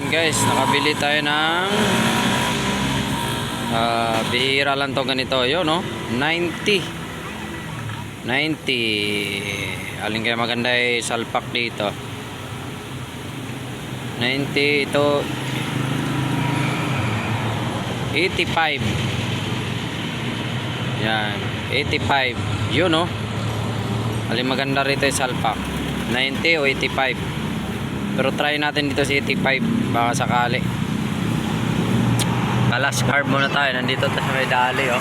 Guys, nakabili tayo ng bihira lang to ganito, yun no, 90 alin kaya maganda ay salpak dito. 90 ito 85, yan 85 yun no, alin maganda rito ay salpak 90 o 85. Pero try natin dito sa 85 baka sakali. Last carb muna tayo. Nandito tayo sa may dali oh.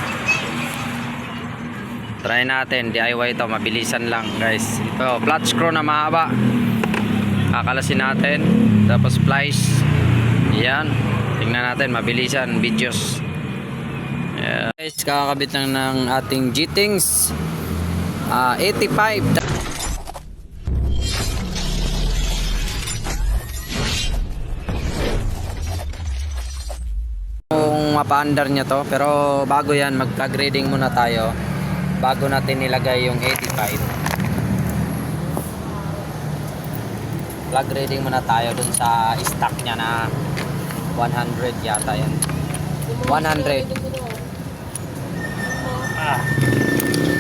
Try natin DIY ito, mabilisan lang guys. Ito flat screw na mahaba, kakalasin natin, tapos splice. Yan, tingnan natin, mabilisan videos. Yeah. Guys, kakakabit lang ng ating G-Tings 85. Mapa-under niya to, pero bago yan magka-grading muna tayo bago natin nilagay yung 85. Plug grading muna tayo dun sa stock niya na 100 yata yan, 100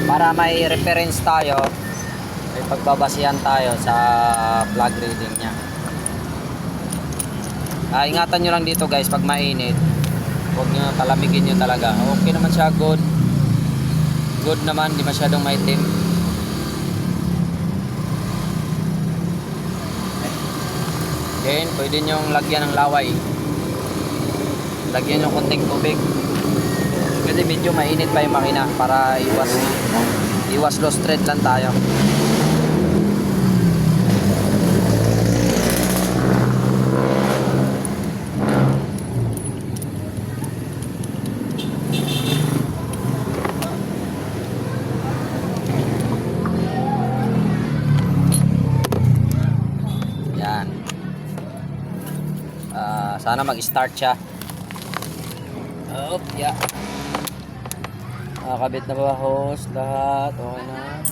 para may reference tayo, may pagbabasihan tayo sa plug grading niya. Ingatan nyo lang dito guys, pag mainit huwag nyo palamigin nyo talaga. Okay naman siya, good naman, di masyadong maitim. Then pwede nyong lagyan ng laway, lagyan yung konting tubig kasi medyo mainit pa yung makina, para iwas low thread lang tayo. Sana mag-start siya. Oh, yeah. Nakakabit na ba hose? Lahat. Okay na.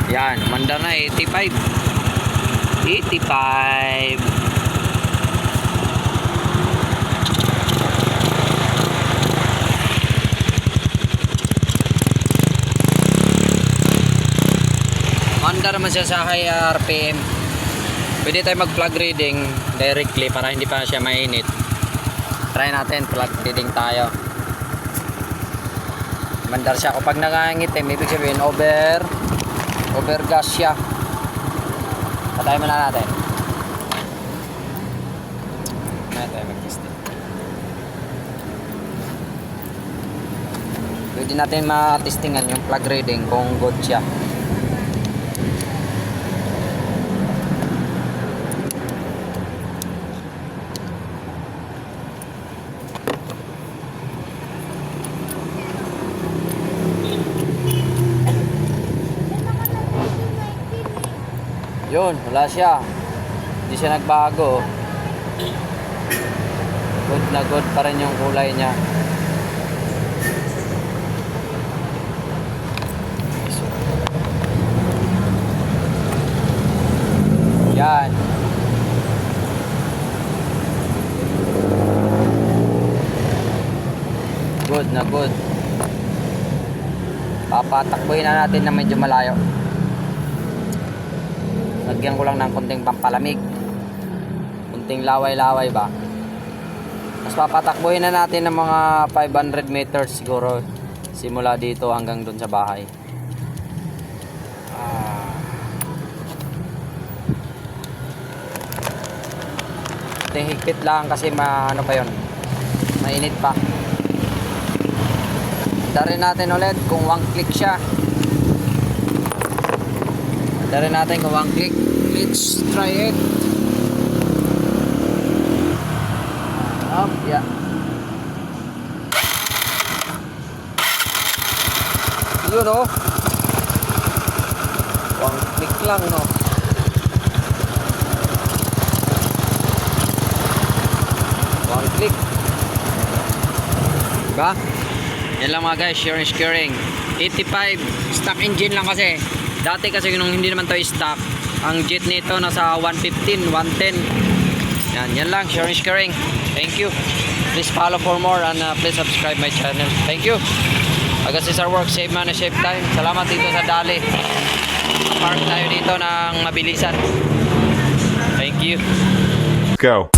Yan, manda na 85. Manda naman siya sa high RPM. Pwede tayo mag-plug reading directly para hindi pa siya mainit. Try natin, plug reading tayo. Mandar siya. Kapag nangangitim, ibig sabihin overgas siya. Patayin muna natin. Tayo mag-testing. Pwede natin ma-testingan yung plug reading kung good siya. Yun, wala siya. Hindi siya nagbago. Good na good pa rin yung kulay niya. Yan. Good na good. Papatakbuhin na natin na medyo malayo. Lagyan ko lang ng konting pampalamig, konting laway-laway ba. Mas papatakbuhin na natin ng mga 500 meters siguro, simula dito hanggang dun sa bahay. konting higpit lang kasi ano pa yon, mainit pa. Darin natin ulit kung 1 click siya. Darin natin kung 1 click. Let's try it. Yeah. Yun o. 1 click lang no. Click. Diba? Yan lang mga guys, sharing securing. 85 stock engine lang kasi. Dati kasi nung hindi naman to stock, ang jet nito nasa 115, 110. Yan lang, sharing securing. Thank you. Please follow for more and please subscribe my channel. Thank you. Agasis our work, save money, save time. Salamat dito sa Dali. Park tayo dito ng mabilisan. Thank you. Go.